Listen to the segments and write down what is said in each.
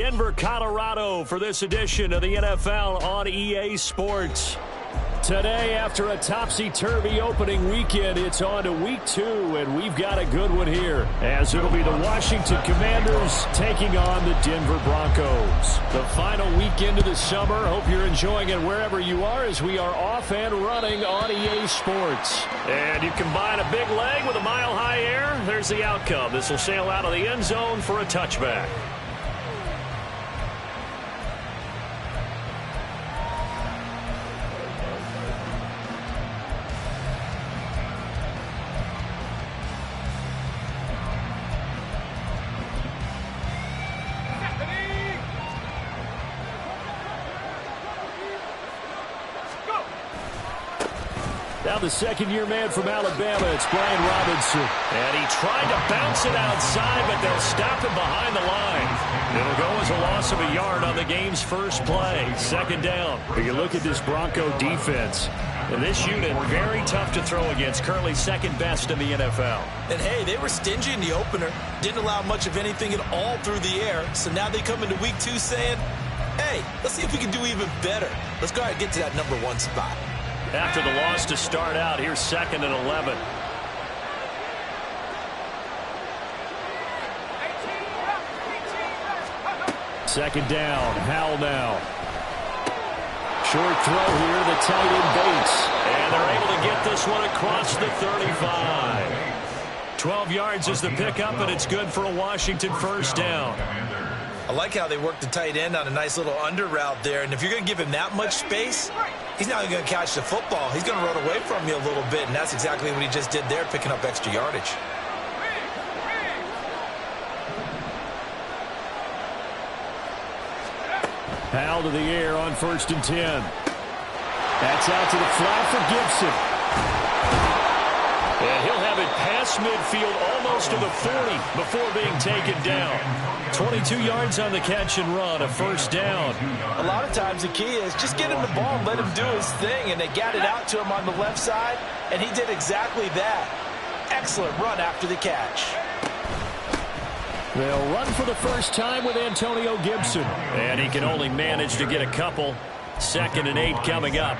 Denver, Colorado for this edition of the NFL on EA Sports. Today, after a topsy-turvy opening weekend, it's on to week 2, and we've got a good one here, as it'll be the Washington Commanders taking on the Denver Broncos. The final weekend of the summer. Hope you're enjoying it wherever you are, as we are off and running on EA Sports. And you combine a big leg with a mile-high air, there's the outcome. This will sail out of the end zone for a touchback. Now the second-year man from Alabama, it's Brian Robinson. And he tried to bounce it outside, but they'll stop him behind the line. It'll go as a loss of a yard on the game's first play. Second down. You look at this Bronco defense. And this unit, very tough to throw against. Currently second best in the NFL. And, hey, they were stingy in the opener. Didn't allow much of anything at all through the air. So now they come into week 2 saying, hey, let's see if we can do even better. Let's go ahead and get to that number 1 spot. After the loss to start out, here's 2nd and 11. Second down, Howell now. Short throw here, the tight end Bates. And they're able to get this one across the 35. 12 yards is the pickup, and it's good for a Washington first down. I like how they work the tight end on a nice little under route there. And if you're going to give him that much space, he's not going to catch the football. He's going to run away from you a little bit, and that's exactly what he just did there, picking up extra yardage. Howell to the air on 1st and 10. That's out to the flat for Gibson. And he'll have it past midfield, almost to the 40 before being taken down. 22 yards on the catch and run, a first down. A lot of times the key is just get him the ball and let him do his thing, and they got it out to him on the left side, and he did exactly that. Excellent run after the catch. They'll run for the first time with Antonio Gibson. And he can only manage to get a couple. 2nd and 8 coming up.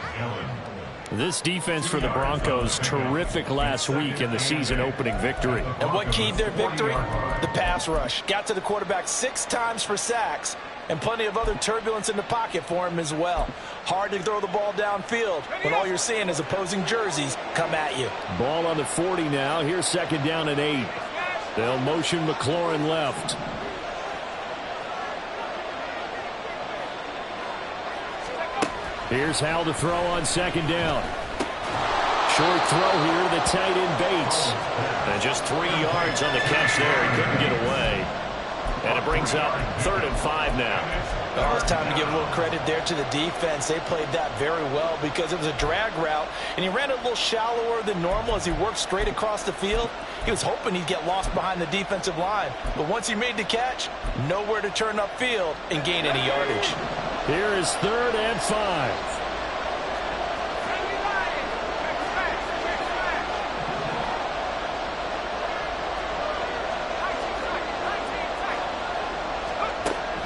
This defense for the Broncos, terrific last week in the season-opening victory. And what keyed their victory? The pass rush. Got to the quarterback 6 times for sacks, and plenty of other turbulence in the pocket for him as well. Hard to throw the ball downfield when all you're seeing is opposing jerseys come at you. Ball on the 40 now. Here's 2nd down and 8. They'll motion McLaurin left. Here's Howell to throw on 2nd down. Short throw here to the tight end Bates. And just 3 yards on the catch there. He couldn't get away. And it brings up 3rd and 5 now. Oh, it's time to give a little credit there to the defense. They played that very well because it was a drag route, and he ran a little shallower than normal as he worked straight across the field. He was hoping he'd get lost behind the defensive line, but once he made the catch, nowhere to turn upfield and gain any yardage. Here is 3rd and 5.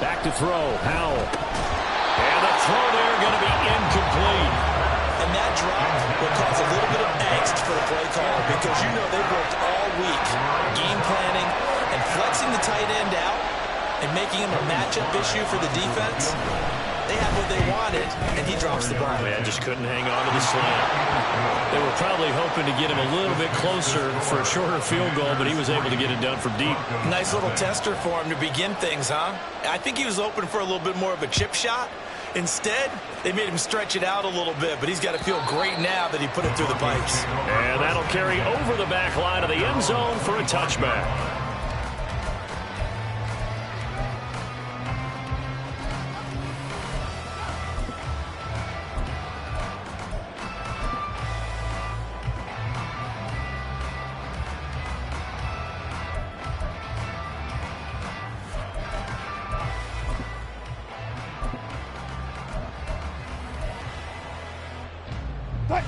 Back to throw, Howell. And the throw there going to be incomplete. And that drop will cause a little bit of angst for the play caller because you know they've worked all week game planning and flexing the tight end out and making him a matchup issue for the defense. They had what they wanted, and he drops the ball. Man, just couldn't hang on to the slant. They were probably hoping to get him a little bit closer for a shorter field goal, but he was able to get it done from deep. Nice little tester for him to begin things, huh? I think he was open for a little bit more of a chip shot. Instead, they made him stretch it out a little bit, but he's got to feel great now that he put it through the pipes. And that'll carry over the back line of the end zone for a touchback.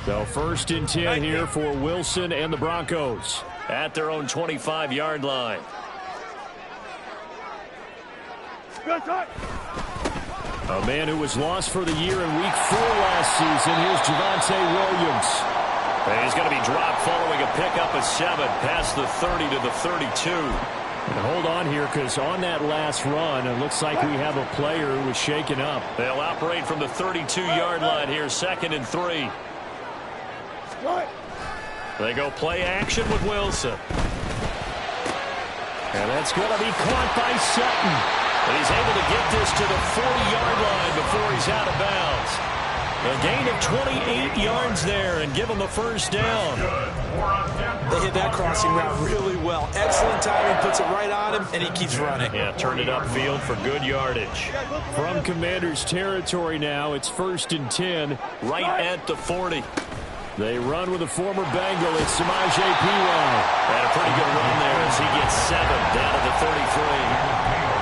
So 1st and 10 here for Wilson and the Broncos at their own 25-yard line. A man who was lost for the year in Week 4 last season. Here's Javonte Williams. And he's going to be dropped following a pickup of 7 past the 30 to the 32. And hold on here, because on that last run, it looks like we have a player who was shaken up. They'll operate from the 32-yard line here, 2nd and 3. They go play action with Wilson. And that's going to be caught by Sutton. And he's able to get this to the 40-yard line before he's out of bounds. A gain of 28 yards there and give him a first down. They hit that crossing route really well. Excellent timing, puts it right on him, and he keeps running. Yeah, turned it upfield for good yardage. From Commanders territory now, it's 1st and 10. Right at the 40. They run with a former Bengal. It's Samaje Perine. Had a pretty good run there as he gets 7 down to the 33.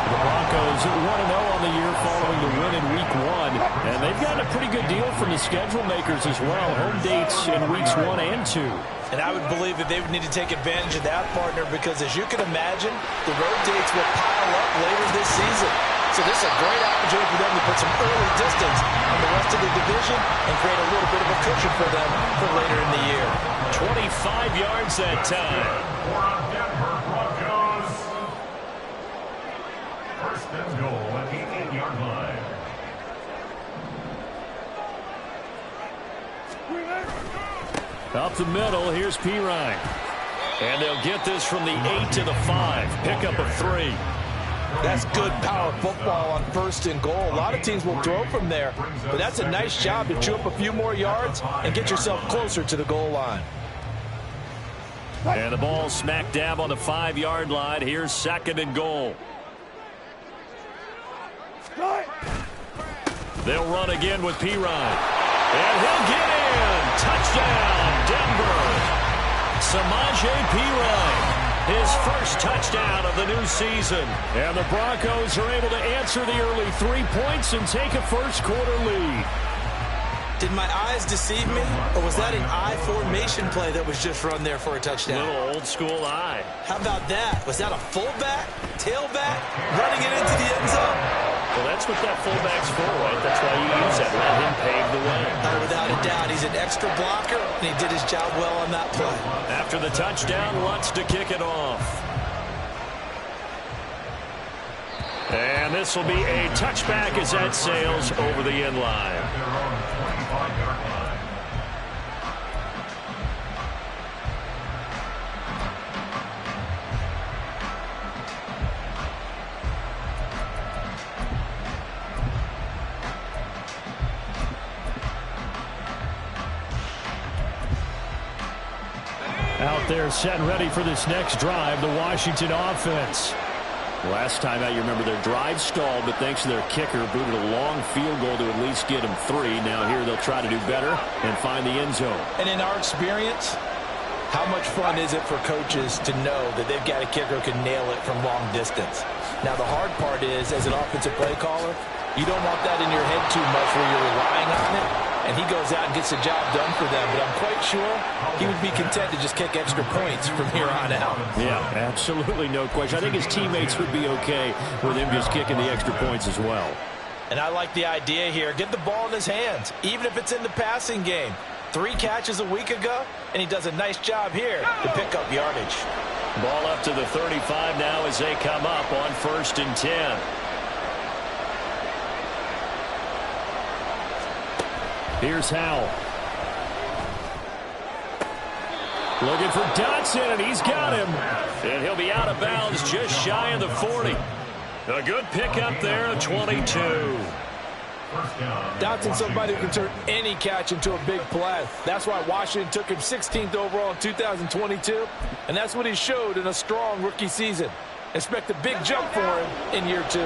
The Broncos 1-0 on the year following the win in Week 1. And they've got a pretty good deal from the schedule makers as well. Home dates in Weeks 1 and 2. And I would believe that they would need to take advantage of that, partner, because as you can imagine, the road dates will pile up later this season. So this is a great opportunity for them to put some early distance on the rest of the division and create a little bit of a cushion for them for later in the year. 25 yards that time. Broncos. 1st and goal at the 8-yard line. Up the middle, here's Perine. And they'll get this from the 8 to the 5. Pickup of 3. That's good power football on 1st and goal. A lot of teams will throw from there, but that's a nice job to chew up a few more yards and get yourself closer to the goal line. And the ball smack dab on the 5-yard line. Here's 2nd and goal. They'll run again with Perine. And he'll get in. Touchdown, Denver. Samaje Perine. His first touchdown of the new season. And the Broncos are able to answer the early 3 points and take a first-quarter lead. Did my eyes deceive me, or was that an I formation play that was just run there for a touchdown? Little old-school eye. How about that? Was that a fullback, tailback, running it into the end zone? Well, that's what that fullback's for, right? That's why you use that. Let him pave the way. Without a doubt, he's an extra blocker, and he did his job well on that play. After the touchdown, Lutz to kick it off. And this will be a touchback as that sails over the end line. Out there set and ready for this next drive, the Washington offense. Last time out, you remember their drive stalled, but thanks to their kicker, booted a long field goal to at least get them 3. Now here they'll try to do better and find the end zone. And in our experience, how much fun is it for coaches to know that they've got a kicker who can nail it from long distance? Now the hard part is, as an offensive play caller, you don't want that in your head too much where you're relying on it. And he goes out and gets the job done for them. But I'm quite sure he would be content to just kick extra points from here on out. Yeah, absolutely no question. I think his teammates would be okay with him just kicking the extra points as well. And I like the idea here. Get the ball in his hands, even if it's in the passing game. 3 catches a week ago, and he does a nice job here to pick up yardage. Ball up to the 35 now as they come up on 1st and 10. Here's Howell. Looking for Dotson, and he's got him. And he'll be out of bounds just shy of the 40. A good pickup there, 22. Dotson's somebody who can turn any catch into a big play. That's why Washington took him 16th overall in 2022, and that's what he showed in a strong rookie season. Expect a big jump for him in year 2.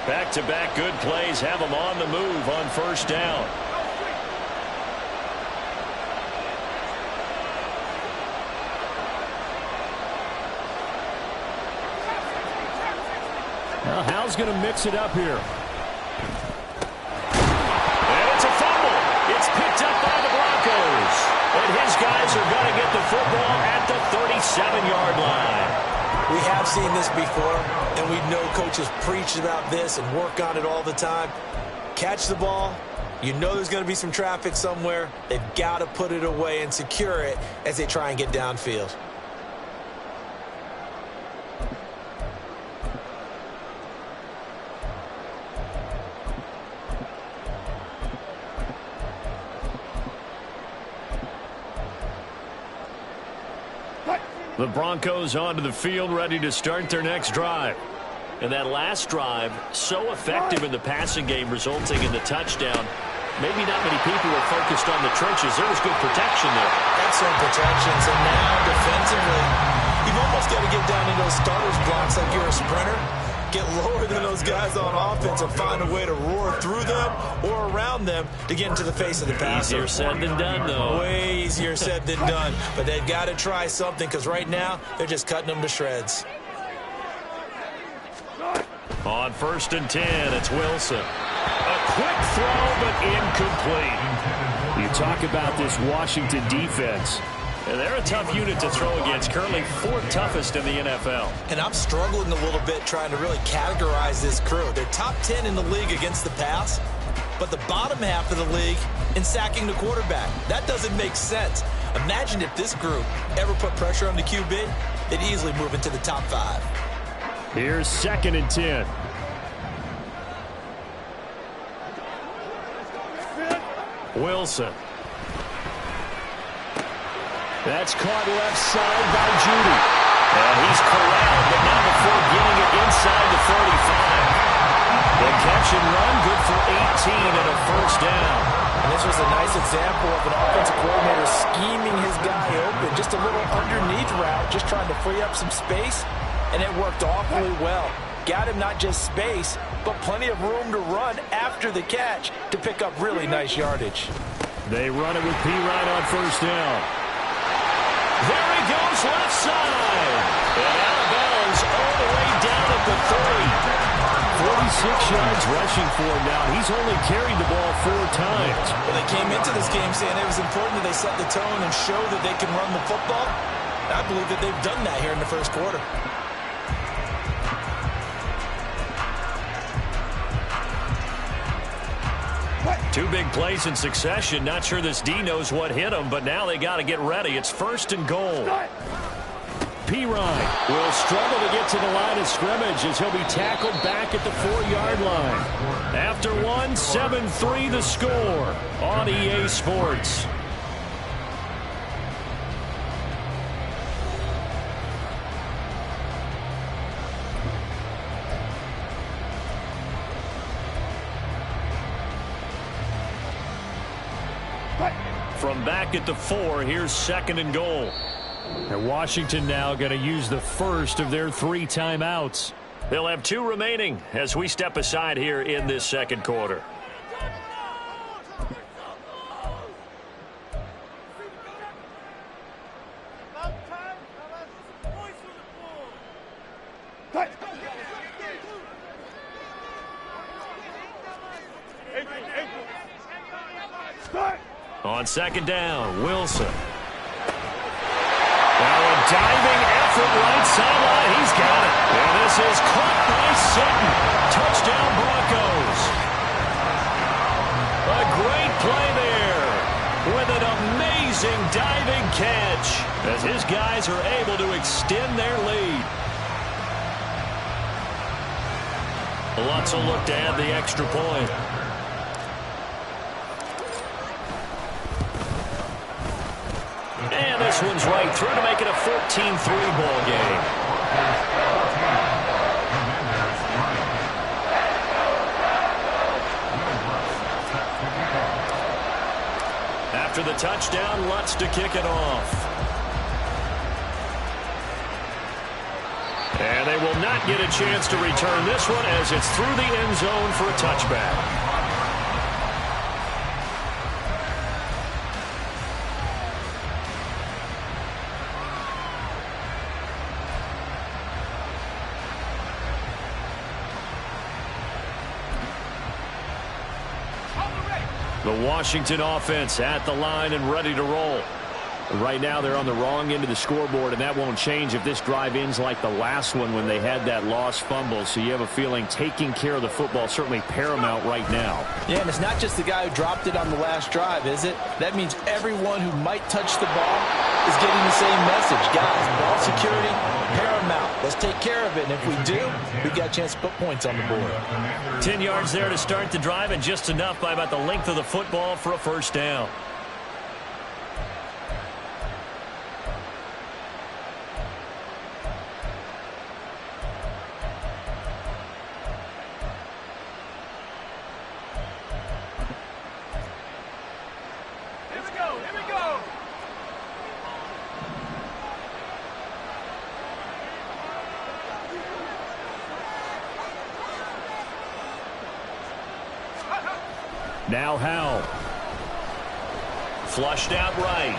Back-to-back good plays have him on the move on 1st down. Well, Howell's going to mix it up here. And it's a fumble. It's picked up by the Broncos. And his guys are going to get the football at the 37-yard line. We have seen this before, and we know coaches preach about this and work on it all the time. Catch the ball. You know there's going to be some traffic somewhere. They've got to put it away and secure it as they try and get downfield. The Broncos onto the field, ready to start their next drive. And that last drive, so effective in the passing game, resulting in the touchdown. Maybe not many people were focused on the trenches. There was good protection there. Excellent protection. So now, defensively, you've almost got to get down in those starters blocks like you're a sprinter. Get lower than those guys on offense and find a way to roar through them or around them to get into the face of the passer. Easier said than done, though. Way easier said than done. But they've got to try something because right now they're just cutting them to shreds. On 1st and 10, it's Wilson. A quick throw, but incomplete. You talk about this Washington defense. And they're a tough unit to throw against, currently 4th toughest in the NFL. And I'm struggling a little bit trying to really categorize this crew. They're top 10 in the league against the pass, but the bottom half of the league in sacking the quarterback. That doesn't make sense. Imagine if this group ever put pressure on the QB, they'd easily move into the top 5. Here's 2nd and 10. Wilson. That's caught left side by Judy. And he's corralled, but not before getting it inside the 35. The catch and run, good for 18 and a 1st down. And this was a nice example of an offensive coordinator scheming his guy open. Just a little underneath route, just trying to free up some space, and it worked awfully well. Got him not just space, but plenty of room to run after the catch to pick up really nice yardage. They run it with P. Ryan on 1st down. There he goes left side. And out of bounds all the way down at the 30. 46 yards rushing for him now. He's only carried the ball 4 times. Well, they came into this game saying it was important that they set the tone and show that they can run the football. I believe that they've done that here in the 1st quarter. Two big plays in succession. Not sure this D knows what hit him, but now they got to get ready. It's 1st and goal. P. Ryan will struggle to get to the line of scrimmage as he'll be tackled back at the 4-yard line. After one, 7-3 the score on EA Sports. From back at the 4, here's 2nd and goal. And Washington now going to use the first of their 3 timeouts. They'll have 2 remaining as we step aside here in this 2nd quarter. On 2nd down, Wilson. Now a diving effort right sideline. He's got it. And this is caught by Sutton. Touchdown Broncos. A great play there with an amazing diving catch as his guys are able to extend their lead. Lutz will look to add the extra point. And this one's right through to make it a 14-3 ball game. After the touchdown, Lutz to kick it off. And they will not get a chance to return this one as it's through the end zone for a touchback. The Washington offense at the line and ready to roll. Right now they're on the wrong end of the scoreboard, and that won't change if this drive ends like the last one when they had that lost fumble. So you have a feeling taking care of the football certainly paramount right now. Yeah, and it's not just the guy who dropped it on the last drive, is it? That means everyone who might touch the ball is getting the same message. Guys, ball security, paramount. Let's take care of it, and if we do, we've got a chance to put points on the board. 10 yards there to start the drive, and just enough by about the length of the football for a first down. Now Howell. Flushed out right.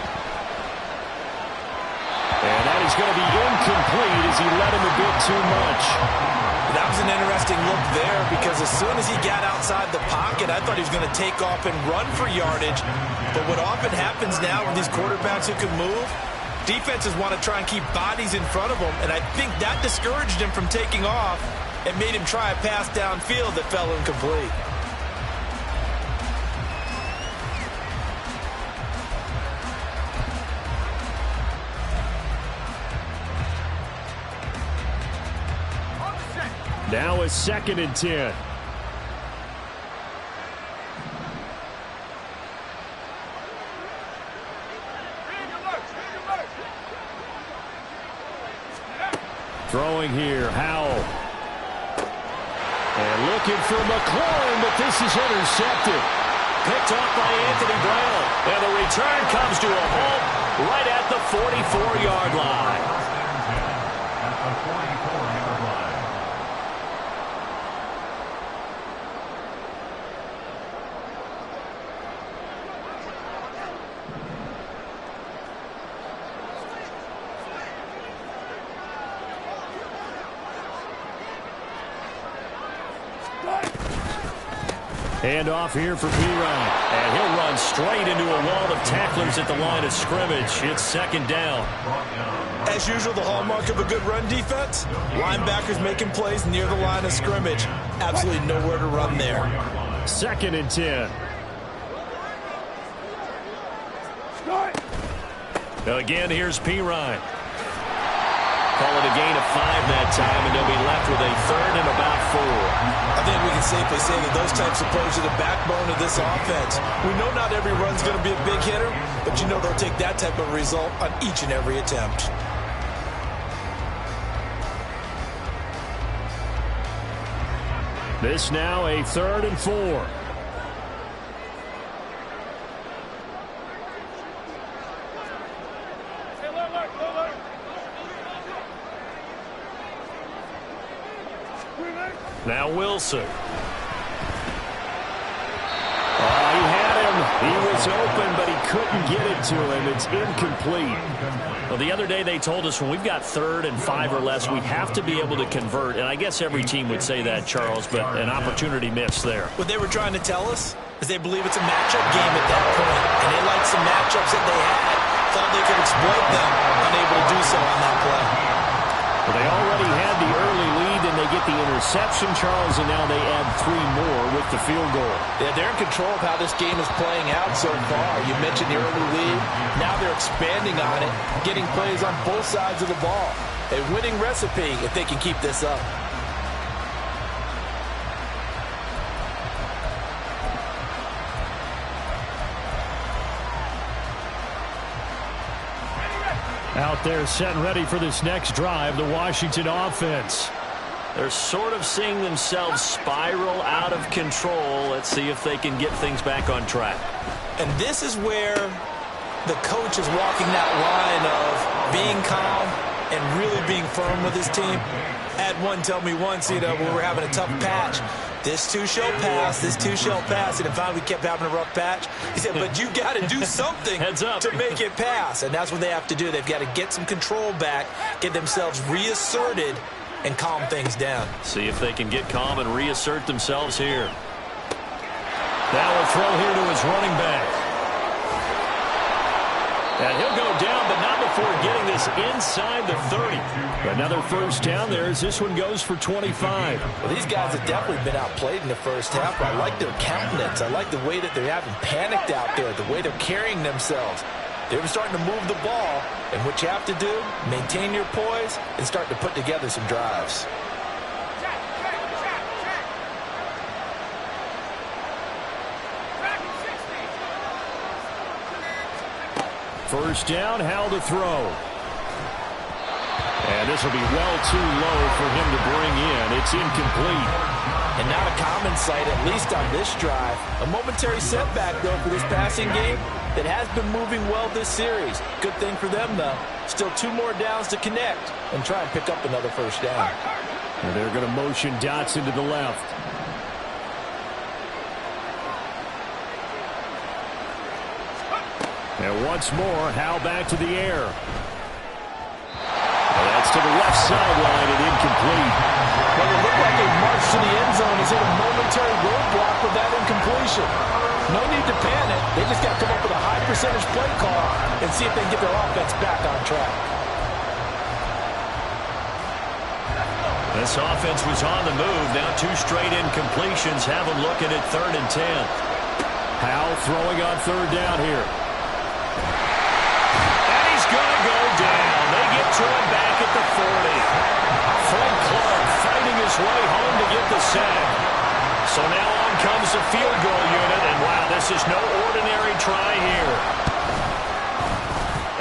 And that is going to be incomplete as he let him a bit too much. That was an interesting look there because as soon as he got outside the pocket, I thought he was going to take off and run for yardage. But what often happens now with these quarterbacks who can move, defenses want to try and keep bodies in front of them, and I think that discouraged him from taking off and made him try a pass downfield that fell incomplete. Now it's 2nd and 10. Throwing here, Howell. And looking for McLaurin, but this is intercepted. Picked off by Anthony Brown. And the return comes to a halt right at the 44-yard line. Hand off here for Pirine. And he'll run straight into a wall of tacklers at the line of scrimmage. It's 2nd down. As usual, the hallmark of a good run defense, linebackers making plays near the line of scrimmage. Absolutely nowhere to run there. 2nd and 10. Again, here's Pirine. Call it a gain of 5 that time, and they'll be left with a 3rd and about 4. I think we can safely say that those types of plays are the backbone of this offense. We know not every run's going to be a big hitter, but you know they'll take that type of result on each and every attempt. This now a 3rd and 4. Now Wilson. He had him. He was open, but he couldn't get it to him. It's incomplete. Well, the other day they told us when we've got 3rd and 5 or less, we have to be able to convert. And I guess every team would say that, Charles, but an opportunity missed there. What they were trying to tell us is they believe it's a matchup game at that point. And they liked some matchups that they had. Thought they could exploit them. Unable to do so on that play. Well, they already had the early lead, and they get the interception, Charles, and now they add 3 more with the field goal. Yeah, they're in control of how this game is playing out so far. You mentioned the early lead. Now they're expanding on it, getting plays on both sides of the ball. A winning recipe if they can keep this up. Out there set and ready for this next drive, the Washington offense. They're sort of seeing themselves spiral out of control. Let's see if they can get things back on track. And this is where the coach is walking that line of being calm and really being firm with his team. I had one tell me once, when we were having a tough patch, this too shall pass, this too shall pass. And if we kept having a rough patch, he said, but you got to do something to make it pass. And that's what they have to do. They've got to get some control back, get themselves reasserted, and calm things down. See if they can get calm and reassert themselves here. Now a throw here to his running back. And he'll go down, but not before getting this inside the 30. Another first down there as this one goes for 25. Well, these guys have definitely been outplayed in the first half, but I like their countenance. I like the way that they haven't panicked out there, the way they're carrying themselves. They're starting to move the ball, and what you have to do, maintain your poise and start to put together some drives. First down, Howell to throw. And this will be well too low for him to bring in. It's incomplete. And not a common sight, at least on this drive. A momentary setback, though, for this passing game that has been moving well this series. Good thing for them, though. Still 2 more downs to connect and try and pick up another first down. And they're going to motion Dotson to the left. And once more, Howell back to the air. And that's to the left sideline and incomplete. Well, it looked like a march to the end zone. He's hit a momentary roadblock with that incompletion. No need to panic. They just got to come up with a high percentage play call and see if they can get their offense back on track. This offense was on the move. Now 2 straight incompletions have them looking at 3rd and 10. Howell throwing on 3rd down here. And he's going to go down. They get to him back at the 40. Fred Clark fighting his way home to get the sack. So now on comes the field goal unit. And wow, this is no ordinary try here.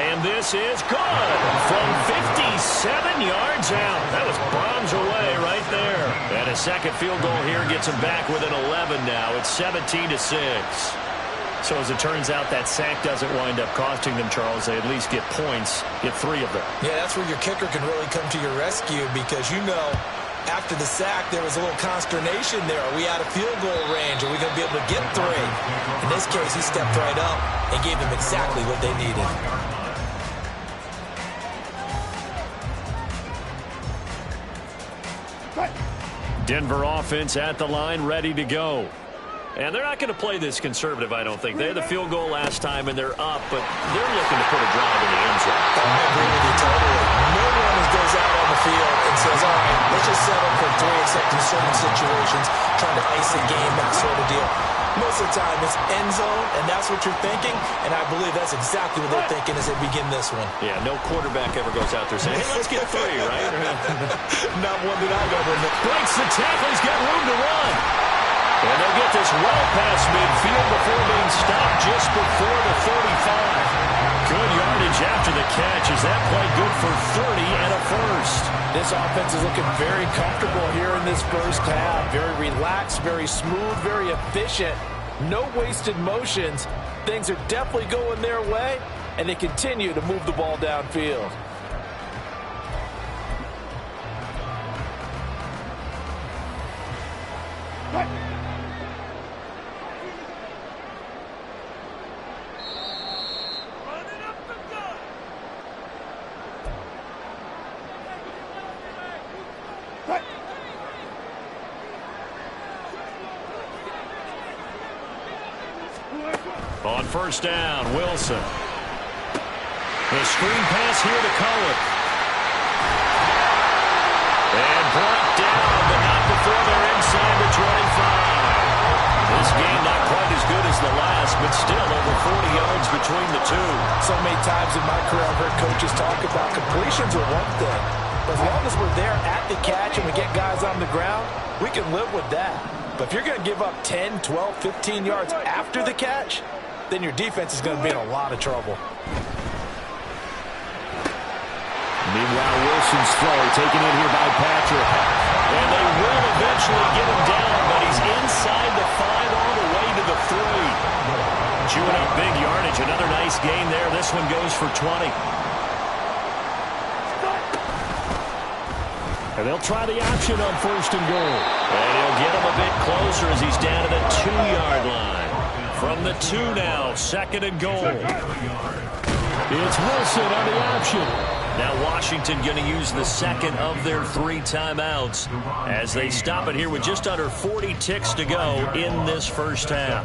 And this is good from 57 yards out. That was bombs away right there. And a second field goal here gets him back within 11 now. It's 17-6. So as it turns out, that sack doesn't wind up costing them, Charles. They at least get points, get 3 of them. Yeah, that's where your kicker can really come to your rescue because, you know, after the sack, there was a little consternation there. Are we out of field goal range? Are we going to be able to get 3? In this case, he stepped right up and gave them exactly what they needed. Denver offense at the line, ready to go. And they're not going to play this conservative, I don't think. They had the field goal last time, and they're up, but they're looking to put a drive in the end zone. I agree with you totally. No one goes out on the field and says, all right, let's just settle for 3, except in certain situations, trying to ice a game, that sort of deal. Most of the time, it's end zone, and that's what you're thinking, and I believe that's exactly what they're thinking as they begin this one. Yeah, no quarterback ever goes out there saying, hey, let's get 3, right? Not one that I've ever met. Breaks the tackle. He's got room to run. And they'll get this well past midfield before being stopped just before the 35. Good yardage after the catch. Is that play good for 30 and a first? This offense is looking very comfortable here in this first half. Very relaxed, very smooth, very efficient. No wasted motions. Things are definitely going their way, and they continue to move the ball downfield. On first down, Wilson. The screen pass here to Cohen. And brought down, but not before they're inside the 25. This game not quite as good as the last, but still over 40 yards between the two. So many times in my career I've heard coaches talk about completions are one thing. But as long as we're there at the catch and we get guys on the ground, we can live with that. But if you're going to give up 10, 12, 15 yards after the catch, then your defense is going to be in a lot of trouble. Meanwhile, Wilson's throw taken in here by Patrick. And they will eventually get him down, but he's inside the 5 all the way to the 3. Chewing up big yardage. Another nice gain there. This one goes for 20. And they'll try the option on first and goal. And he'll get him a bit closer as he's down to the 2-yard line. From the 2 now, second and goal. It's Wilson on the option. Now Washington going to use the second of their 3 timeouts as they stop it here with just under 40 ticks to go in this first half.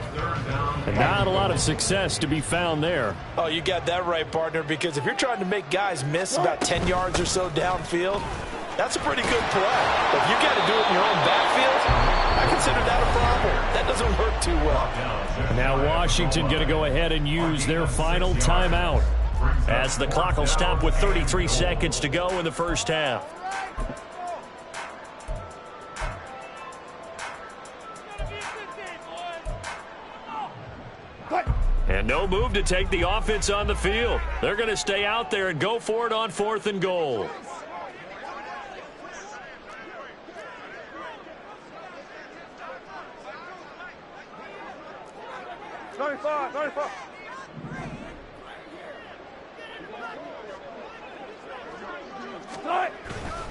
And not a lot of success to be found there. Oh, you got that right, partner, because if you're trying to make guys miss about 10 yards or so downfield, that's a pretty good play. But if you got to do it in your own backfield, I consider that a problem. That doesn't work too well. Now Washington going to go ahead and use their final timeout, as the clock will stop with 33 seconds to go in the first half. And no move to take the offense on the field. They're going to stay out there and go for it on 4th and goal.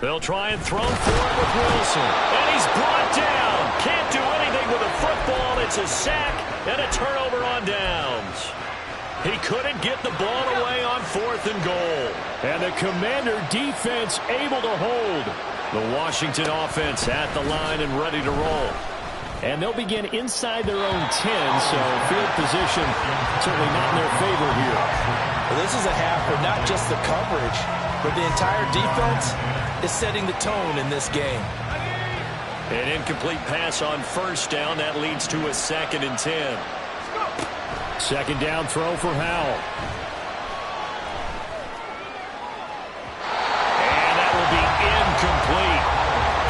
They'll try and throw for it with Wilson. And he's brought down. Can't do anything with a football. It's a sack and a turnover on downs. He couldn't get the ball away on 4th and goal. and the Commander defense able to hold. The Washington offense at the line and ready to roll. And they'll begin inside their own 10, so field position certainly not in their favor here. Well, this is a half where not just the coverage, but the entire defense is setting the tone in this game. An incomplete pass on first down. That leads to a 2nd and 10. Second down throw for Howell. And that will be incomplete.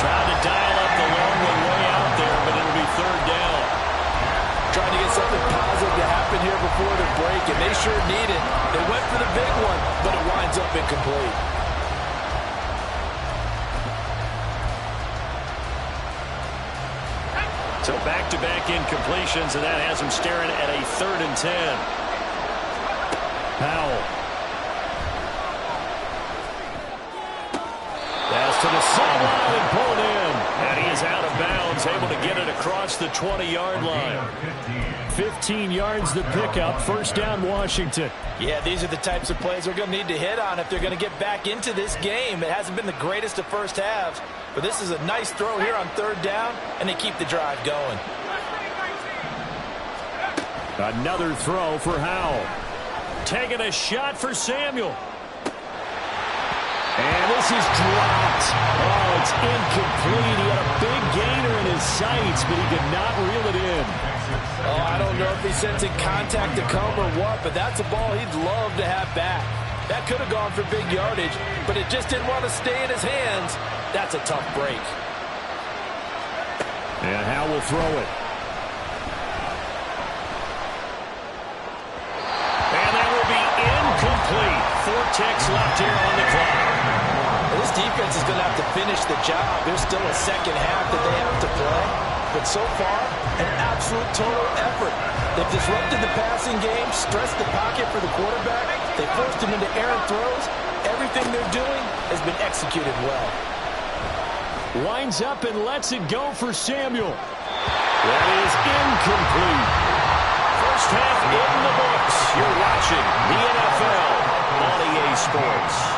Trying to dial up the long one way out there, but it'll be 3rd down. Trying to get something positive to happen here before the break, and they sure need it. They went for the big one, but it winds up incomplete. So back-to-back incompletions, and that has him staring at a 3rd and 10. Howell. Pass to the sideline and pulled in. And he is out of bounds, able to get it across the 20-yard line. 15 yards the pickup. First down, Washington. Yeah, these are the types of plays they're going to need to hit on if they're going to get back into this game. It hasn't been the greatest of first halves, but this is a nice throw here on 3rd down, and they keep the drive going. Another throw for Howell. Taking a shot for Samuel. And this is dropped. Oh, it's incomplete. He had a big gainer in his sights, but he could not reel it in. Oh, I don't know if he's sensing contact to come or what, but that's a ball he'd love to have back. That could have gone for big yardage, but it just didn't want to stay in his hands. That's a tough break. And Howell will throw it. And that will be incomplete. 4 ticks left here on the clock. This defense is going to have to finish the job. There's still a second half that they have to play. But so far, an absolute total effort. They've disrupted the passing game, stressed the pocket for the quarterback. They forced him into errant throws. Everything they're doing has been executed well. Winds up and lets it go for Samuel. That is incomplete. First half in the books. You're watching the NFL on EA Sports.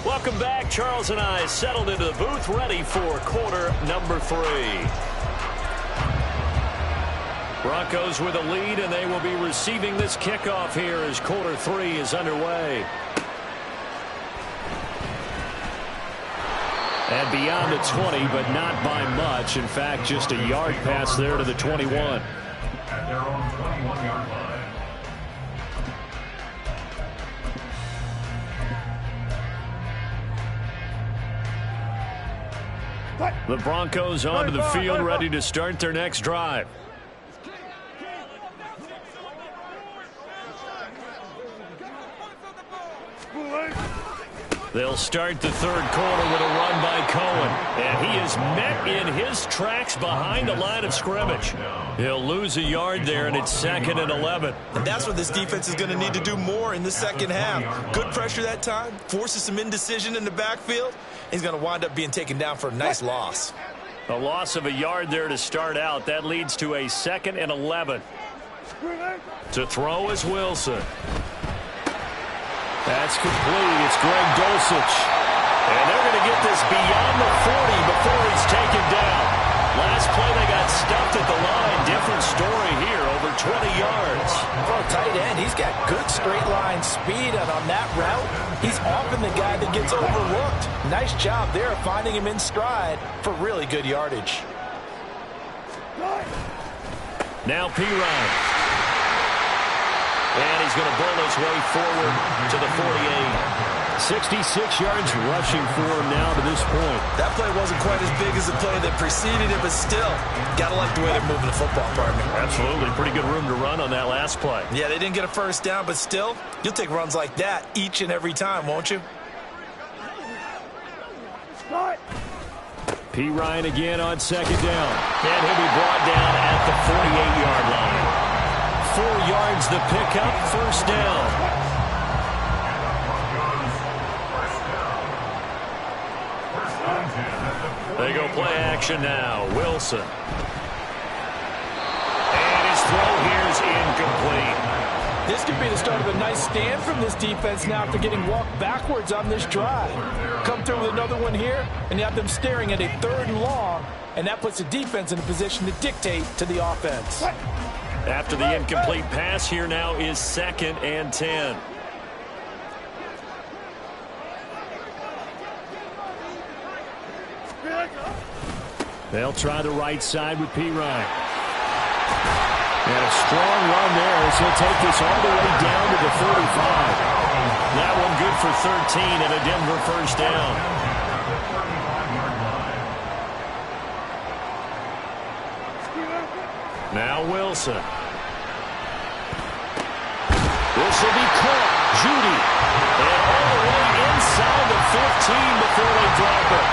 Welcome back. Charles and I settled into the booth, ready for quarter number 3. Broncos with a lead, and they will be receiving this kickoff here as quarter 3 is underway. And beyond the 20, but not by much. In fact, just a yard pass there to the 21. At their own 21-yard line. The Broncos onto the field, ready to start their next drive. They'll start the third quarter with a run by Cohen. And he is met in his tracks behind the line of scrimmage. He'll lose a yard there, and it's 2nd and 11. And that's what this defense is going to need to do more in the second half. Good pressure that time, forces some indecision in the backfield. He's going to wind up being taken down for a nice loss. A loss of a yard there to start out. That leads to a 2nd and 11. To throw is Wilson. That's complete. It's Greg Dulcich. And they're going to get this beyond the 40 before he's taken down. Last play they got stuffed at the line. Different story here, over 20 yards. For a tight end, he's got good straight line speed, and on that route, he's often the guy that gets overlooked. Nice job there finding him in stride for really good yardage. Now Pirine. And he's going to bowl his way forward to the 48. 66 yards rushing for him now to this point. That play wasn't quite as big as the play that preceded it, but still, got to like the way they're moving the football, partner. Absolutely. Pretty good room to run on that last play. Yeah, they didn't get a first down, but still, you'll take runs like that each and every time, won't you? Pirine again on 2nd down. And he'll be brought down at the 48-yard line. 4 yards the pickup, 1st down. They go play action now. Wilson. And his throw here is incomplete. This could be the start of a nice stand from this defense now after getting walked backwards on this drive. Come through with another one here, and you have them staring at a 3rd and long, and that puts the defense in a position to dictate to the offense. After the incomplete pass, here now is 2nd and 10. They'll try the right side with Pirine. And a strong run there as he'll take this all the way down to the 35. That one good for 13 and a Denver 1st down. Now Wilson. This will be caught. Judy. And all the way inside the 15 before they drop it.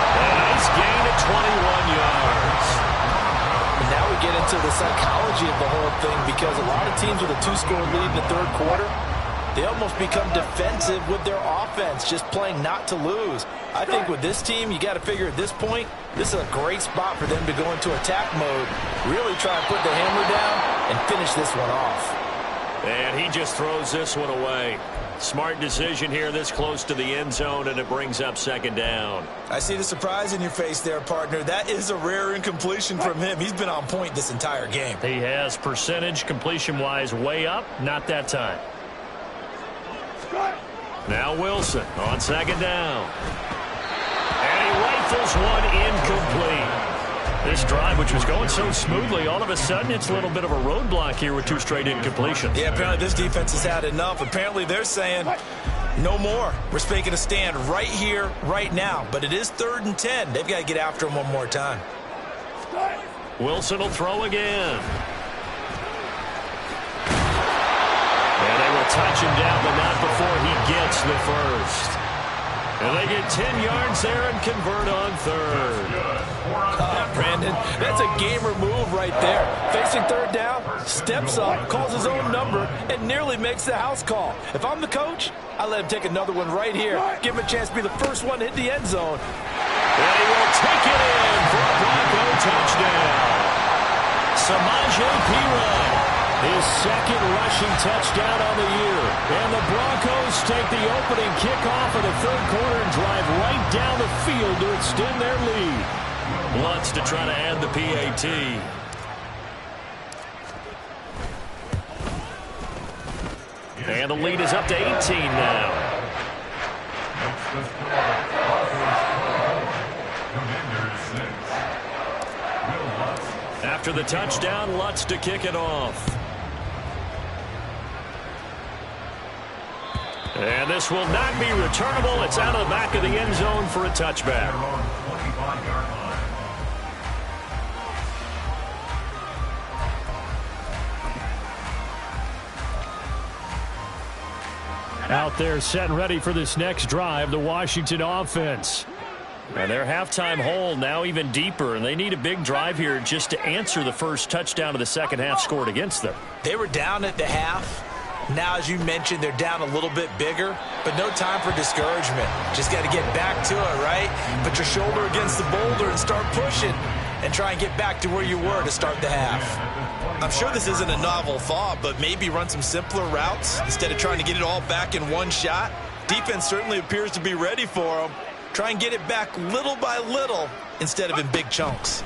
A nice gain of 21 yards. And now we get into the psychology of the whole thing, because a lot of teams with a 2-score lead in the 3rd quarter, they almost become defensive with their offense, just playing not to lose. I think with this team, you got to figure at this point, this is a great spot for them to go into attack mode, really try and put the hammer down and finish this one off. And he just throws this one away. Smart decision here this close to the end zone, and it brings up 2nd down. I see the surprise in your face there, partner. That is a rare incompletion from him. He's been on point this entire game. He has percentage completion-wise way up, not that time. Now Wilson on 2nd down. And he rifles one incomplete. This drive, which was going so smoothly, all of a sudden it's a little bit of a roadblock here with 2 straight incompletions. Yeah, apparently this defense has had enough. Apparently they're saying, no more. We're making a stand right here, right now. But it is 3rd and 10. They've got to get after him one more time. Wilson will throw again. And they will touch him down, but not before he gets the first. And they get 10 yards there and convert on 3rd. Brandon, that's a gamer move right there. Facing 3rd down, steps up, calls his own number, and nearly makes the house call. If I'm the coach, I let him take another one right here. Give him a chance to be the first one to hit the end zone. And he will take it in for a Bronco touchdown. Samaje Perine, his 2nd rushing touchdown on the year. And the Broncos take the opening kickoff of the 3rd quarter and drive right down the field to extend their lead. Wants to try to add the PAT. And the lead is up to 18 now. After the touchdown, Lutz to kick it off. And this will not be returnable. It's out of the back of the end zone for a touchback. Out there set and ready for this next drive, the Washington offense. And their halftime hole now even deeper, and they need a big drive here just to answer the first touchdown of the second half scored against them. They were down at the half. Now, as you mentioned, they're down a little bit bigger, but no time for discouragement. Just got to get back to it, right? Put your shoulder against the boulder and start pushing and try and get back to where you were to start the half. I'm sure this isn't a novel thought, but maybe run some simpler routes instead of trying to get it all back in one shot. Defense certainly appears to be ready for them. Try and get it back little by little instead of in big chunks.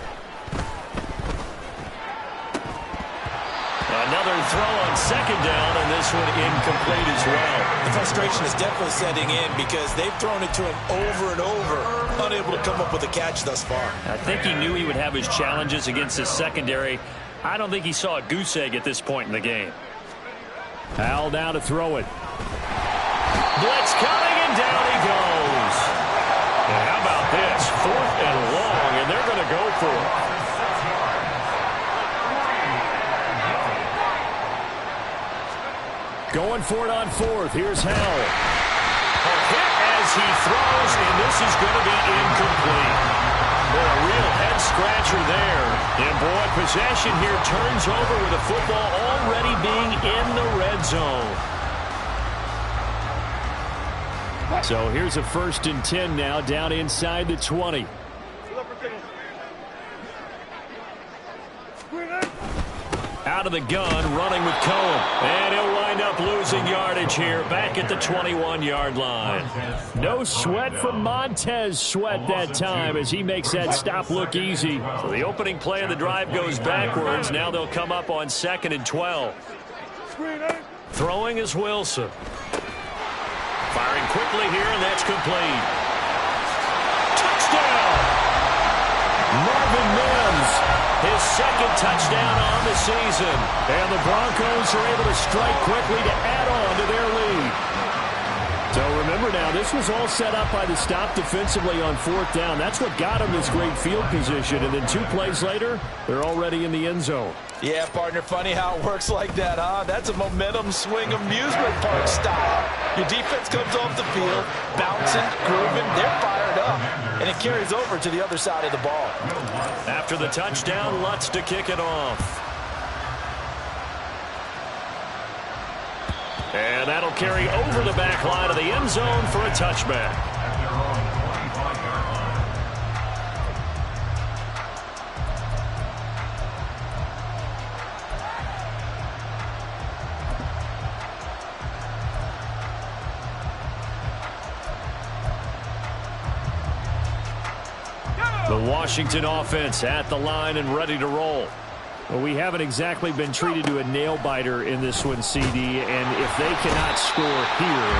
Another throw on second down, and this one incomplete as well. The frustration is definitely setting in because they've thrown it to him over and over, unable to come up with a catch thus far. I think he knew he would have his challenges against his secondary. I don't think he saw a goose egg at this point in the game. Hal now to throw it. Blitz coming, and down he goes. And how about this? 4th and long, and they're going to go for it. Going for it on 4th. Here's Hal. A hit as he throws, and this is going to be incomplete. Boy, a real head-scratcher there. And, boy, possession here turns over with the football already being in the red zone. So here's a 1st and 10 now, down inside the 20. Out of the gun, running with Cohen. And he'll wind up losing yardage here, back at the 21-yard line. No sweat from Montez Sweat that time as he makes that stop look easy. So the opening play of the drive goes backwards. Now they'll come up on 2nd and 12. Throwing is Wilson. Firing quickly here, and that's complete. Touchdown! Marvin Mims, his 2nd touchdown on the season. And the Broncos are able to strike quickly to add on to their lead. So remember now, this was all set up by the stop defensively on 4th down. That's what got them this great field position. And then 2 plays later, they're already in the end zone. Yeah, partner, funny how it works like that, huh? That's a momentum swing amusement park style. Your defense comes off the field, bouncing, grooving, they're fired up, and it carries over to the other side of the ball. After the touchdown, Lutz to kick it off. And that'll carry over the back line of the end zone for a touchback. The Washington offense at the line and ready to roll. Well, we haven't exactly been treated to a nail-biter in this one, CD, and if they cannot score here,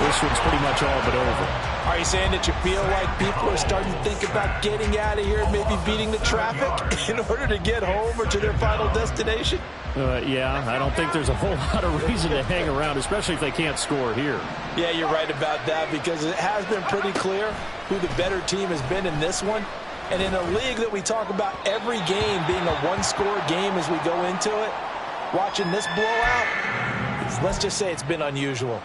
this one's pretty much all but over. Are you saying that you feel like people are starting to think about getting out of here, maybe beating the traffic in order to get home or to their final destination? Yeah, I don't think there's a whole lot of reason to hang around, especially if they can't score here. Yeah, you're right about that because it has been pretty clear who the better team has been in this one. And in a league that we talk about every game being a one-score game as we go into it, watching this blowout, let's just say it's been unusual.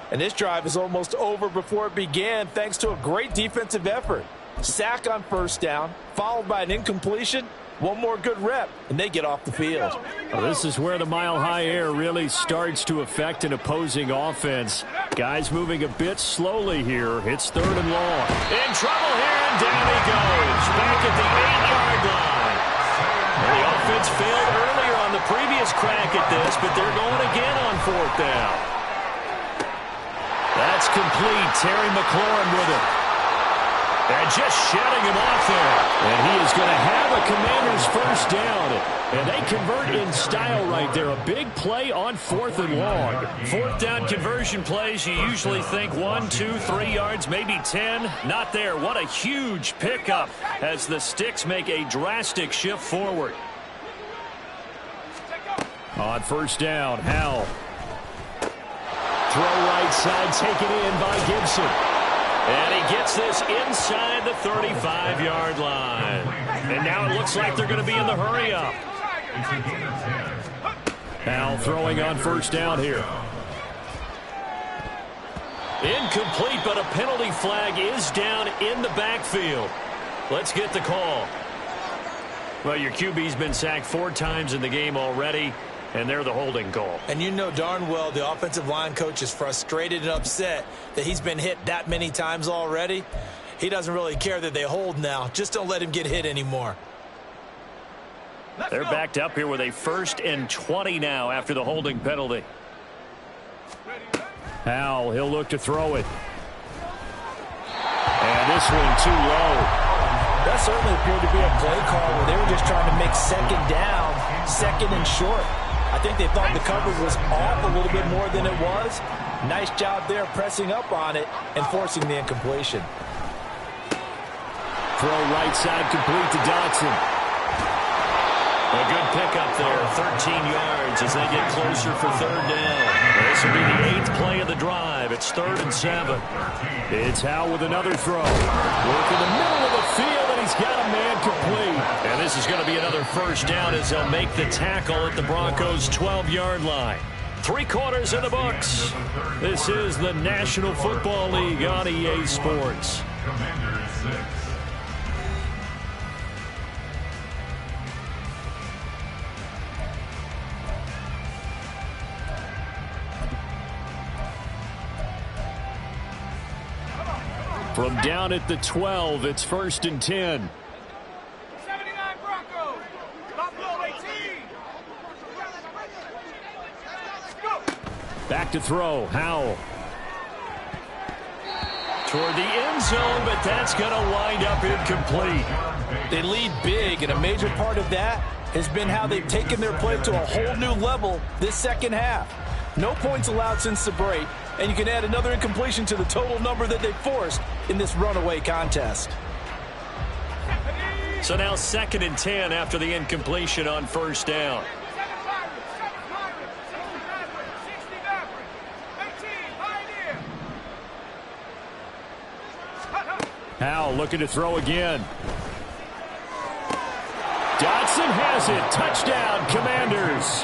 And this drive is almost over before it began thanks to a great defensive effort. Sack on 1st down, followed by an incompletion. One more good rep, and they get off the field. Well, this is where the mile-high air really starts to affect an opposing offense. Guys moving a bit slowly here. It's 3rd and long. In trouble here, and down he goes. Back at the 8-yard line. And the offense failed earlier on the previous crack at this, but they're going again on 4th down. That's complete. Terry McLaurin with it. And just shedding him off there. And he is going to have a Commander's 1st down. And they convert in style right there. A big play on 4th and long. 4th down conversion plays, you usually think 1, 2, 3 yards, maybe 10. Not there. What a huge pickup as the Sticks make a drastic shift forward. On 1st down, Hal. Throw right side, taken in by Gibson. And he gets this inside the 35-yard line. And now it looks like they're going to be in the hurry-up. Now throwing on 1st down here. Incomplete, but a penalty flag is down in the backfield. Let's get the call. Well, your QB's been sacked 4 times in the game already, and they're the holding call. And you know darn well the offensive line coach is frustrated and upset that he's been hit that many times already. He doesn't really care that they hold now. Just don't let him get hit anymore. They're backed up here with a 1st and 20 now after the holding penalty. Howell, he'll look to throw it. And this one too low. That certainly appeared to be a play call where they were just trying to make 2nd down, 2nd and short. I think they thought the coverage was off a little bit more than it was. Nice job there pressing up on it and forcing the incompletion. Throw right side complete to Dotson. A good pickup there, 13 yards as they get closer for 3rd down. This will be the 8th play of the drive. It's 3rd and 7. It's Howell with another throw. Work in the middle of the field, and he's got a man complete. And this is going to be another 1st down as they'll make the tackle at the Broncos' 12-yard line. 3 quarters in the books. This is the National Football League on EA Sports. Commanders 6. From down at the 12, it's 1st and 10. 79 Broncos. Buffalo 18. Go. Back to throw, Howell. Toward the end zone, but that's going to wind up incomplete. They lead big, and a major part of that has been how they've taken their play to a whole new level this 2nd half. No points allowed since the break, and you can add another incompletion to the total number that they forced in this runaway contest. So now 2nd and 10 after the incompletion on 1st down. Howell looking to throw again. Dotson has it. Touchdown, Commanders.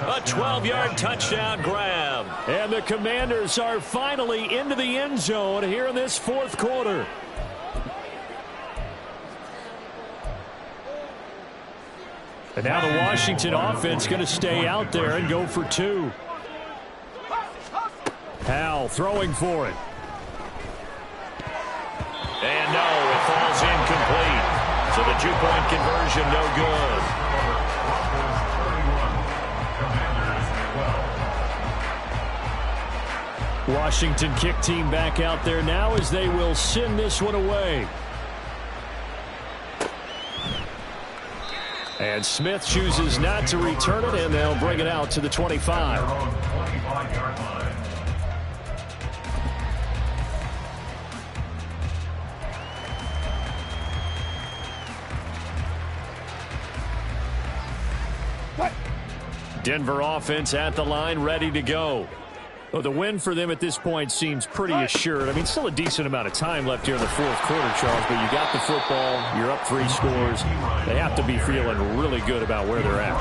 A 12-yard touchdown grab. And the Commanders are finally into the end zone here in this 4th quarter. And now the Washington offense going to stay out there and go for 2. Howell throwing for it. And no, it falls incomplete. So the 2-point conversion no good. Washington kick team back out there now as they will send this one away. And Smith chooses not to return it, and they'll bring it out to the 25. 25-yard line. Denver offense at the line, ready to go. Well, the win for them at this point seems pretty assured. I mean, still a decent amount of time left here in the 4th quarter, Charles, but you got the football, you're up 3 scores. They have to be feeling really good about where they're at.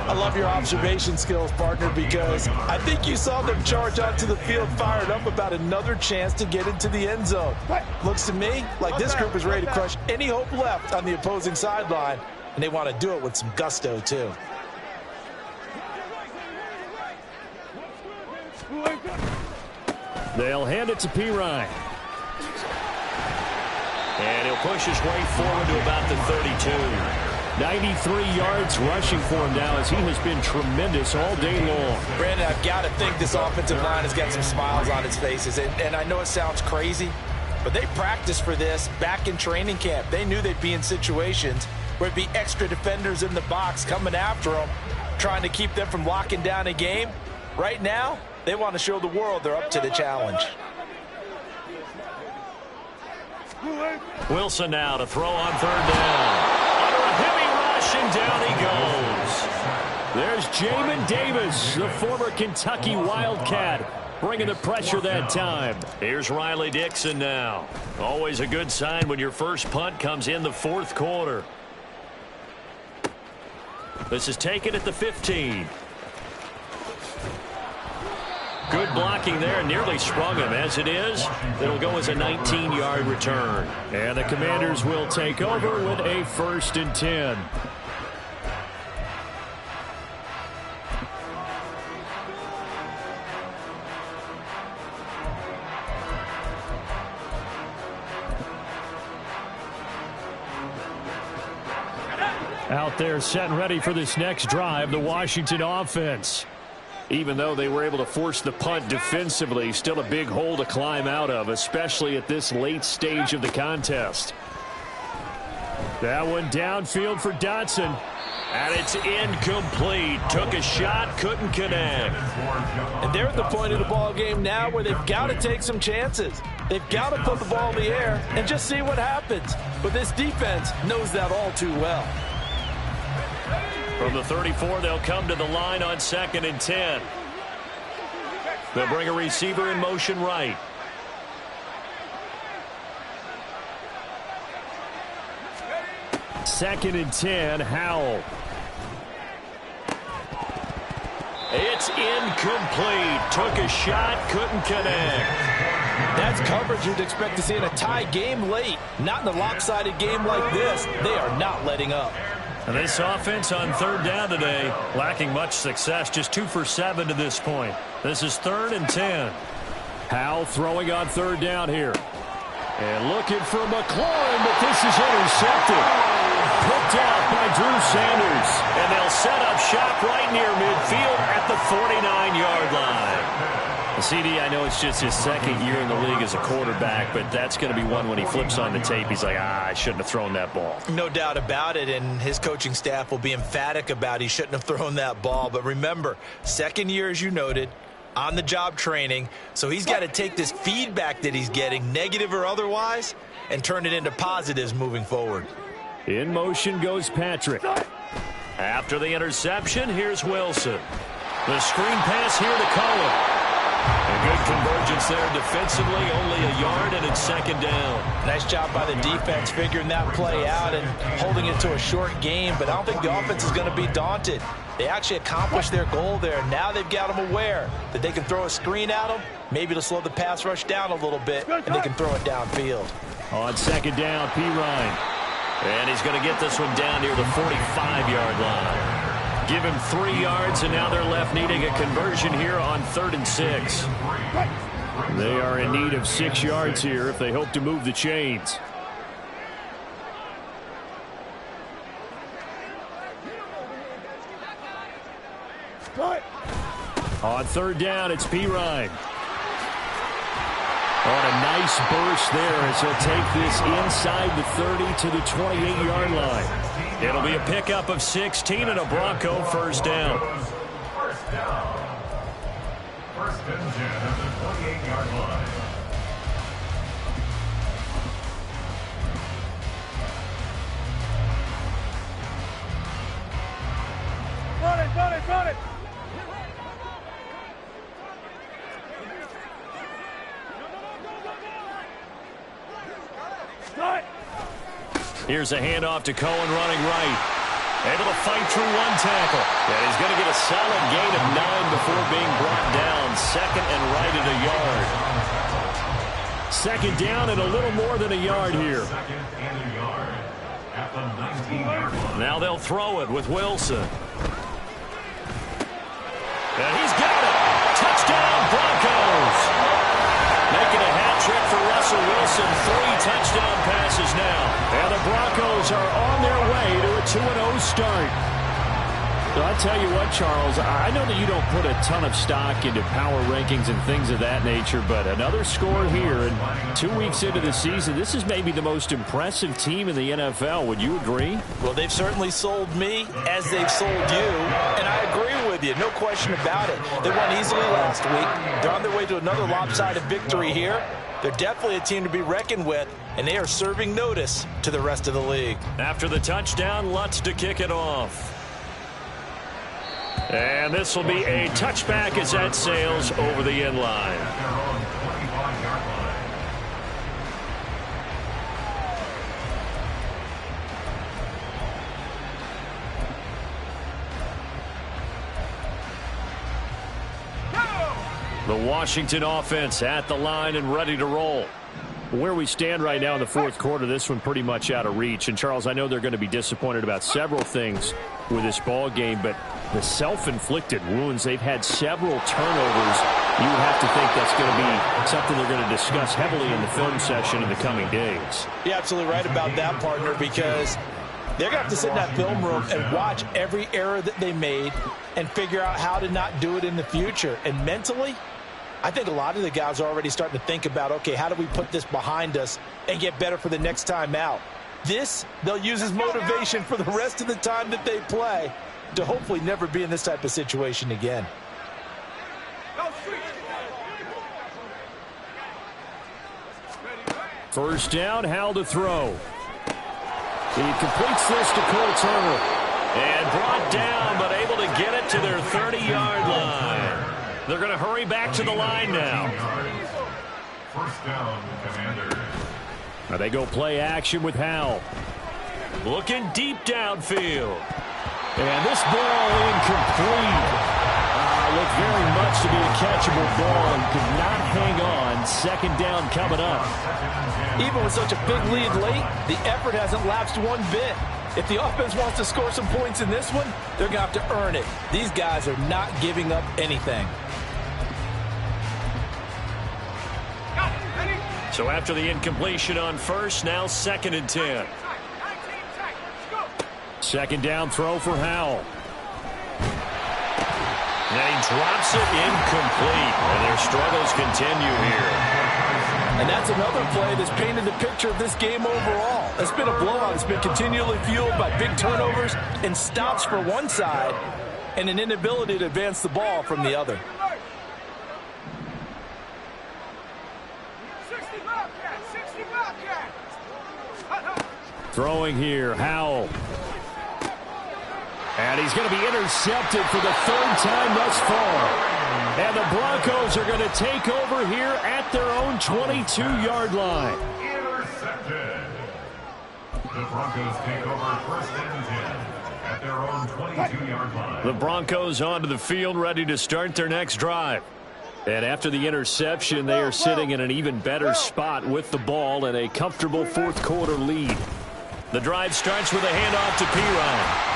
I love your observation skills, partner, because I think you saw them charge onto the field fired up about another chance to get into the end zone. Looks to me like this group is ready to crush any hope left on the opposing sideline, and they want to do it with some gusto, too. They'll hand it to Pirine. And he'll push his way forward to about the 32. 93 yards rushing for him now as he has been tremendous all day long. Brandon, I've got to think this offensive line has got some smiles on its faces. And I know it sounds crazy, but they practiced for this back in training camp. They knew they'd be in situations where it'd be extra defenders in the box coming after them, trying to keep them from locking down a game. Right now, they want to show the world they're up to the challenge. Wilson now to throw on 3rd down. Under a heavy rush, and down he goes. There's Jamin Davis, the former Kentucky Wildcat, bringing the pressure that time. Here's Riley Dixon now. Always a good sign when your first punt comes in the 4th quarter. This is taken at the 15. Good blocking there, nearly sprung him. As it is, it'll go as a 19-yard return. And the Commanders will take over with a 1st and 10. Out there set and ready for this next drive, the Washington offense. Even though they were able to force the punt defensively, still a big hole to climb out of, especially at this late stage of the contest. That one downfield for Dotson. And it's incomplete. Took a shot, couldn't connect. And they're at the point of the ball game now where they've got to take some chances. They've got to put the ball in the air and just see what happens. But this defense knows that all too well. From the 34, they'll come to the line on 2nd and 10. They'll bring a receiver in motion right. Second and 10, Howell. It's incomplete. Took a shot, couldn't connect. That's coverage you'd expect to see in a tie game late. Not in a lopsided game like this. They are not letting up. And this offense on 3rd down today, lacking much success, just 2 for 7 to this point. This is 3rd and 10. Howell throwing on 3rd down here. And looking for McLaurin, but this is intercepted. Picked off by Drew Sanders. And they'll set up shop right near midfield at the 49-yard line. CD, I know it's just his 2nd year in the league as a quarterback, but that's going to be one when he flips on the tape. He's like, I shouldn't have thrown that ball. No doubt about it, and his coaching staff will be emphatic about he shouldn't have thrown that ball. But remember, 2nd year, as you noted, on-the-job training, so he's got to take this feedback that he's getting, negative or otherwise, and turn it into positives moving forward. In motion goes Patrick. After the interception, here's Wilson. The screen pass here to Cohen. A good convergence there defensively, only a yard, and it's 2nd down. Nice job by the defense figuring that play out and holding it to a short game, but I don't think the offense is going to be daunted. They actually accomplished their goal there. Now they've got them aware that they can throw a screen at them, maybe to slow the pass rush down a little bit, and they can throw it downfield. On 2nd down, P. Ryan. And he's going to get this one down near the 45-yard line. Give him 3 yards, and now they're left needing a conversion here on 3rd and 6. They are in need of 6 yards here if they hope to move the chains. On 3rd down, it's P. Ryan. On a nice burst there as he'll take this inside the 30 to the 28-yard line. It'll be a pickup of 16 and a Bronco 1st down. 1st and 10 at the 28-yard line. Run it! Here's a handoff to Cohen running right. Able to fight through 1 tackle. And he's going to get a solid gain of 9 before being brought down. 2nd and right at a yard. 2nd down and a little more than a yard here. 2nd and a yard at the 19-yard line. Now they'll throw it with Wilson. And he's got it. Touchdown, Broncos. Making a hat trick for Russell Wilson. 3 touchdown passes now. And the Broncos are on their way to a 2-0 start. So I'll tell you what, Charles, I know that you don't put a ton of stock into power rankings and things of that nature, but another score here, and 2 weeks into the season, this is maybe the most impressive team in the NFL. Would you agree? Well, they've certainly sold me as they've sold you, and I agree with you, no question about it. They won easily last week. They're on their way to another lopsided victory here. They're definitely a team to be reckoned with, and they are serving notice to the rest of the league. After the touchdown, Lutz to kick it off. And this will be a touchback as that sails over the end line. The Washington offense at the line and ready to roll. Where we stand right now in the fourth quarter, this one pretty much out of reach. And, Charles, I know they're going to be disappointed about several things with this ball game, but the self-inflicted wounds, they've had several turnovers. You would have to think that's going to be something they're going to discuss heavily in the film session in the coming days. You're absolutely right about that, partner, because they're going to have to sit in that film room and watch every error that they made and figure out how to not do it in the future. And mentally, I think a lot of the guys are already starting to think about, okay, how do we put this behind us and get better for the next time out? This, they'll use as motivation for the rest of the time that they play to hopefully never be in this type of situation again. First down, Howell to throw. He completes this to Cole Turner. And brought down, but able to get it to their 30-yard line. They're going to hurry back to the line now. First down, Commanders. Now they go play action with Howell. Looking deep downfield. And this ball incomplete. Looked very much to be a catchable ball and could not hang on. Second down coming up. Even with such a big lead late, the effort hasn't lapsed one bit. If the offense wants to score some points in this one, they're going to have to earn it. These guys are not giving up anything. So after the incompletion on first, now 2nd and 10. Second down throw for Howell. And he drops it incomplete. And their struggles continue here. And that's another play that's painted the picture of this game overall. It's been a blowout. It's been continually fueled by big turnovers and stops for one side and an inability to advance the ball from the other. Throwing here, Howell. And he's going to be intercepted for the 3rd time thus far. And the Broncos are going to take over here at their own 22-yard line. Intercepted. The Broncos take over 1st and 10 at their own 22-yard line. The Broncos onto the field, ready to start their next drive. And after the interception, they are sitting in an even better spot with the ball and a comfortable fourth quarter lead. The drive starts with a handoff to Pirine.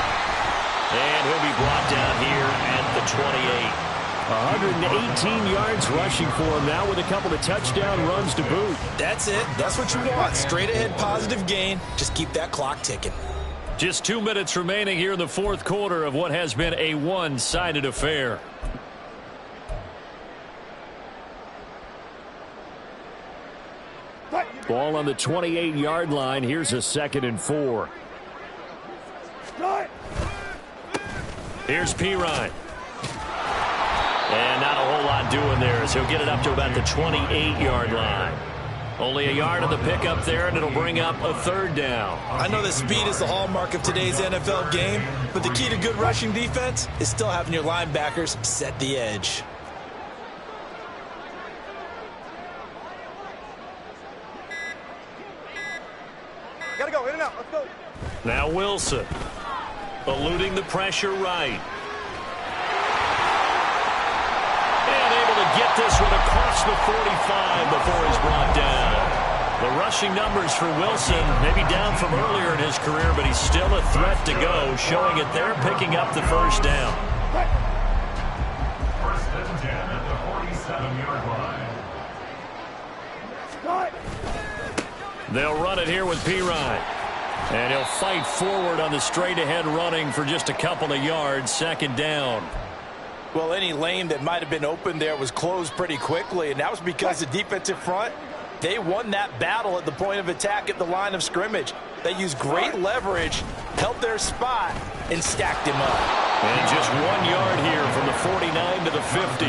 And he'll be brought down here at the 28. 118 yards rushing for him now with a couple of touchdown runs to boot. That's it. That's what you want. Straight ahead positive gain. Just keep that clock ticking. Just 2 minutes remaining here in the fourth quarter of what has been a one-sided affair. Ball on the 28-yard line. Here's a 2nd and 4. Here's Pirine. And not a whole lot doing there as he'll get it up to about the 28-yard line. Only a yard of the pickup there, and it'll bring up a 3rd down. I know that speed is the hallmark of today's NFL game, but the key to good rushing defense is still having your linebackers set the edge. Gotta go, in and out, let's go. Now Wilson, eluding the pressure right. And able to get this one across the 45 before he's brought down. The rushing numbers for Wilson, maybe down from earlier in his career, but he's still a threat to go, showing it there, picking up the 1st down. 1st and 10 at the 47-yard line. They'll run it here with Pirine. And he'll fight forward on the straight-ahead running for just a couple of yards. 2nd down. Well, any lane that might have been open there was closed pretty quickly, and that was because the defensive front, they won that battle at the point of attack at the line of scrimmage. They used great leverage, held their spot, and stacked him up. And just 1 yard here from the 49 to the 50.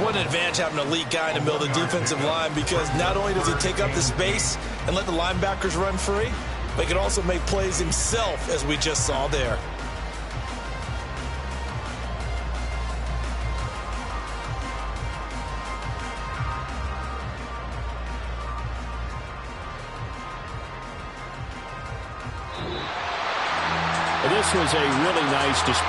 What an advantage having an elite guy in the middle of the defensive line, because not only does he take up the space and let the linebackers run free, but he can also make plays himself, as we just saw there. This was a really nice display.